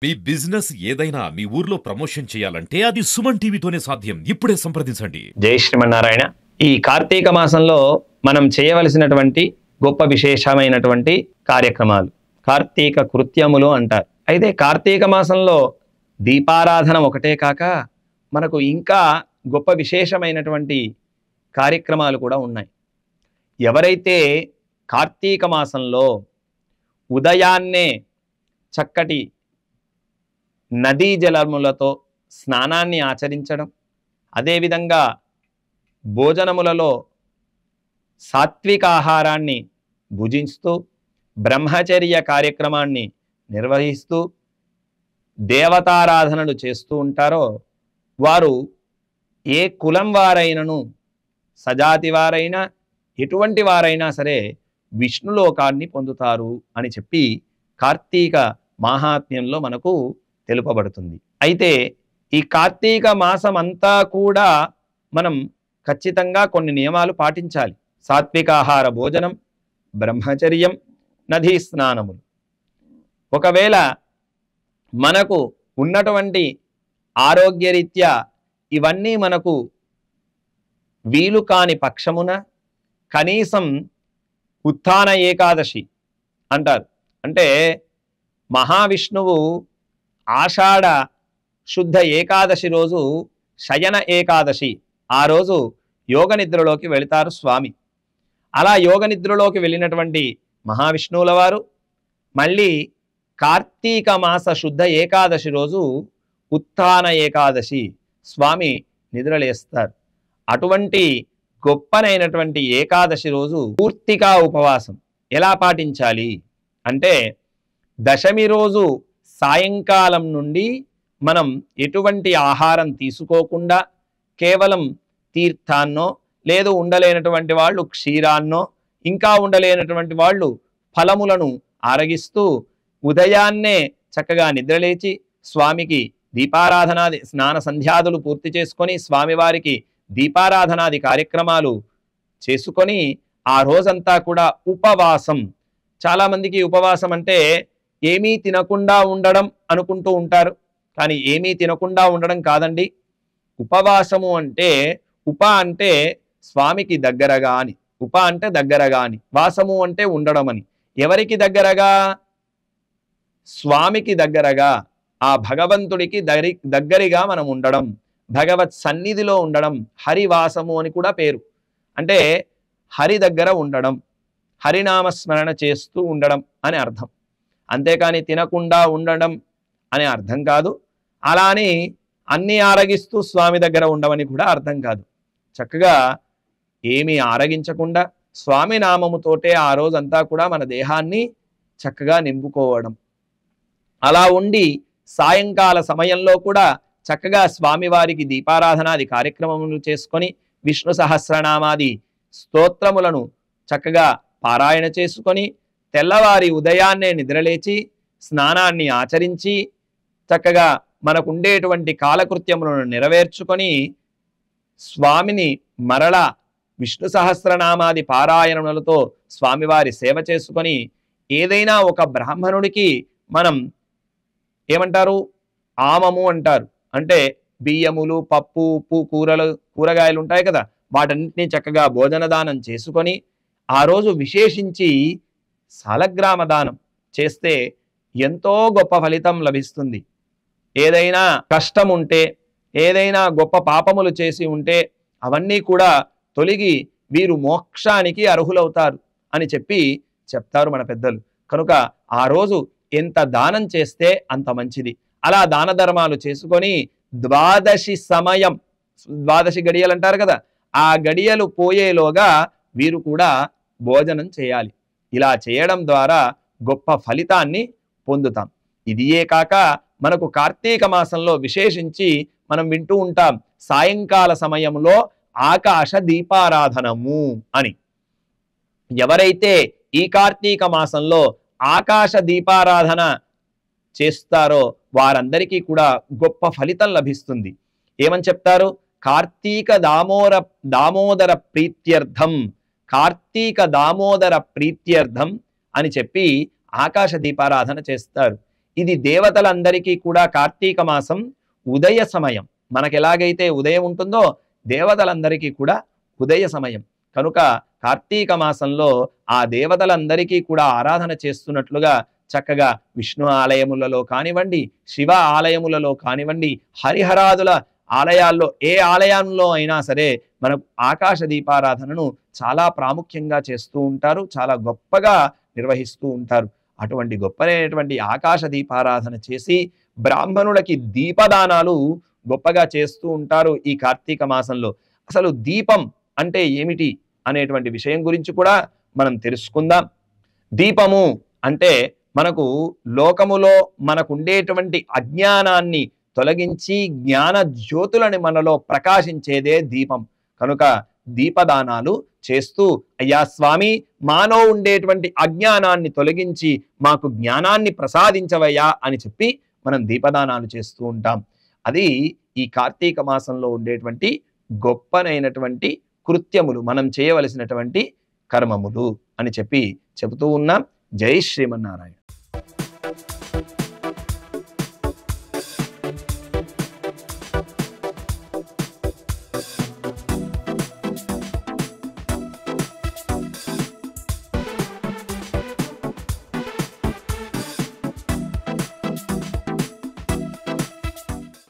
మీ business ఏదైనా మీ ఊర్లో promotion చేయాలంటే అది సుమన్ టీవీతోనే సాధ్యం. ఇప్పుడే సంప్రదించండి. జై శ్రీమన్నారాయణ. ఈ కార్తీక మాసంలో మనం చేయవలసినటువంటి గొప్ప విశేషమైనటువంటి కార్యక్రమాలు కార్తీక కృత్యములు అంటారు. అయితే కార్తీక మాసంలో దీపారాధన ఒకటే కాక మనకు ఇంకా గొప్ప విశేషమైనటువంటి కార్యక్రమాలు కూడా ఉన్నాయి. ఎవరైతే కార్తీక మాసంలో ఉదయాన్నే చక్కటి నదీ జలములతో స్నానాన్ని ఆచరించడం, అదేవిధంగా భోజనములలో సాత్విక ఆహారాన్ని భుజిస్తూ బ్రహ్మచర్య కార్యక్రమాన్ని నిర్వహిస్తూ దేవతారాధనలు చేస్తూ ఉంటారో వారు ఏ కులం వారైనను, సజాతి వారైనా, ఎటువంటి వారైనా సరే విష్ణులోకాన్ని పొందుతారు అని చెప్పి కార్తీక మాహాత్మ్యంలో మనకు తెలుపబడుతుంది. అయితే ఈ కార్తీక మాసం అంతా కూడా మనం ఖచ్చితంగా కొన్ని నియమాలు పాటించాలి. సాత్వికాహార భోజనం, బ్రహ్మచర్యం, నదీ స్నానములు. ఒకవేళ మనకు ఉన్నటువంటి ఆరోగ్యరీత్యా ఇవన్నీ మనకు వీలు కాని పక్షమున కనీసం ఉత్థాన ఏకాదశి అంటారు. అంటే మహావిష్ణువు ఆషాఢ శుద్ధ ఏకాదశి రోజు శయన ఏకాదశి, ఆ రోజు యోగ నిద్రలోకి వెళతారు స్వామి. అలా యోగ నిద్రలోకి వెళ్ళినటువంటి మహావిష్ణువుల వారు మళ్ళీ కార్తీక మాస శుద్ధ ఏకాదశి రోజు ఉత్థాన ఏకాదశి స్వామి నిద్రలేస్తారు. అటువంటి గొప్పనైనటువంటి ఏకాదశి రోజు పూర్తిగా ఉపవాసం ఎలా పాటించాలి అంటే, దశమి రోజు సాయంకాలం నుండి మనం ఎటువంటి ఆహారం తీసుకోకుండా కేవలం తీర్థాన్నో, లేదు ఉండలేనటువంటి వాళ్ళు క్షీరాన్నో, ఇంకా ఉండలేనటువంటి వాళ్ళు ఫలములను ఆరగిస్తూ ఉదయాన్నే చక్కగా నిద్రలేచి స్వామికి దీపారాధనాది స్నాన సంధ్యాదులు పూర్తి చేసుకొని స్వామివారికి దీపారాధనాది కార్యక్రమాలు చేసుకొని ఆ రోజంతా కూడా ఉపవాసం. చాలామందికి ఉపవాసం అంటే ఏమీ తినకుండా ఉండడం అనుకుంటూ ఉంటారు. కానీ ఏమీ తినకుండా ఉండడం కాదండి. ఉపవాసము అంటే ఉప అంటే స్వామికి దగ్గరగా అని, ఉప అంటే దగ్గరగా అని, వాసము అంటే ఉండడం అని. ఎవరికి దగ్గరగా? స్వామికి దగ్గరగా, ఆ భగవంతుడికి దగ్గరగా మనం ఉండడం, భగవత్ సన్నిధిలో ఉండడం. హరివాసము అని కూడా పేరు. అంటే హరి దగ్గర ఉండడం, హరినామస్మరణ చేస్తూ ఉండడం అని అర్థం. అంతేకాని తినకుండా ఉండడం అనే అర్థం కాదు. అలానే అన్నీ ఆరగిస్తూ స్వామి దగ్గర ఉండమని కూడా అర్థం కాదు. చక్కగా ఏమీ ఆరగించకుండా స్వామి నామముతోటే ఆ రోజంతా కూడా మన దేహాన్ని చక్కగా నింపుకోవడం. అలా ఉండి సాయంకాల సమయంలో కూడా చక్కగా స్వామివారికి దీపారాధనాది కార్యక్రమములు చేసుకొని విష్ణు సహస్రనామాది స్తోత్రములను చక్కగా పారాయణ చేసుకొని తెల్లవారి ఉదయాన్నే నిద్రలేచి స్నానాన్ని ఆచరించి చక్కగా మనకుండేటువంటి కాలకృత్యములను నెరవేర్చుకొని స్వామిని మరలా విష్ణు సహస్రనామాది పారాయణములతో స్వామివారి సేవ చేసుకొని ఏదైనా ఒక బ్రాహ్మణుడికి మనం ఏమంటారు, ఆమము అంటారు. అంటే బియ్యములు, పప్పు, ఉప్పు, కూరగాయలు ఉంటాయి కదా, వాటన్నిటినీ చక్కగా భోజన దానం చేసుకొని ఆ రోజు విశేషించి సాలగ్రామ దానం చేస్తే ఎంతో గొప్ప ఫలితం లభిస్తుంది. ఏదైనా కష్టం ఉంటే, ఏదైనా గొప్ప పాపములు చేసి ఉంటే అవన్నీ కూడా తొలగి వీరు మోక్షానికి అర్హులవుతారు అని చెప్పి చెప్తారు మన పెద్దలు. కనుక ఆ రోజు ఎంత దానం చేస్తే అంత మంచిది. అలా దాన ధర్మాలు చేసుకొని ద్వాదశి సమయం, ద్వాదశి గడియలు అంటారు కదా, ఆ గడియలు పోయేలోగా వీరు కూడా భోజనం చేయాలి. ఇలా చేయడం ద్వారా గొప్ప ఫలితాన్ని పొందుతాం. ఇదియే కాక మనకు కార్తీక మాసంలో విశేషించి మనం వింటూ ఉంటాం సాయంకాల సమయంలో ఆకాశ దీపారాధనము అని. ఎవరైతే ఈ కార్తీక మాసంలో ఆకాశ దీపారాధన చేస్తారో వారందరికీ కూడా గొప్ప ఫలితం లభిస్తుంది. ఏమని చెప్తారు? కార్తీక దామోదర ప్రీత్యర్థం, కార్తీక దామోదర ప్రీత్యర్థం అని చెప్పి ఆకాశ దీపారాధన చేస్తారు. ఇది దేవతలందరికీ కూడా కార్తీక మాసం ఉదయ సమయం. మనకు ఎలాగైతే ఉదయం ఉంటుందో దేవతలందరికీ కూడా ఉదయ సమయం. కనుక కార్తీక మాసంలో ఆ దేవతలందరికీ కూడా ఆరాధన చేస్తున్నట్లుగా చక్కగా విష్ణు ఆలయములలో కానివ్వండి, శివ ఆలయములలో కానివ్వండి, హరిహరాదుల ఆలయాల్లో ఏ ఆలయంలో అయినా సరే మనకు ఆకాశ దీపారాధనను చాలా ప్రాముఖ్యంగా చేస్తూ ఉంటారు, చాలా గొప్పగా నిర్వహిస్తూ ఉంటారు. అటువంటి గొప్పనైనటువంటి ఆకాశ దీపారాధన చేసి బ్రాహ్మణులకి దీపదానాలు గొప్పగా చేస్తూ ఉంటారు ఈ కార్తీక మాసంలో. అసలు దీపం అంటే ఏమిటి అనేటువంటి విషయం గురించి కూడా మనం తెలుసుకుందాం. దీపము అంటే మనకు లోకములో మనకుండేటువంటి అజ్ఞానాన్ని తొలగించి జ్ఞాన జ్యోతులని మనలో ప్రకాశించేదే దీపం. కనుక దీపదానాలు చేస్తూ అయ్యా స్వామి మానో ఉండేటువంటి అజ్ఞానాన్ని తొలగించి మాకు జ్ఞానాన్ని ప్రసాదించవయ్యా అని చెప్పి మనం దీపదానాలు చేస్తూ ఉంటాం. అది ఈ కార్తీక మాసంలో ఉండేటువంటి గొప్పనైనటువంటి కృత్యములు, మనం చేయవలసినటువంటి కర్మములు అని చెప్పి చెబుతూ ఉన్నాం. జై శ్రీమన్నారాయణ.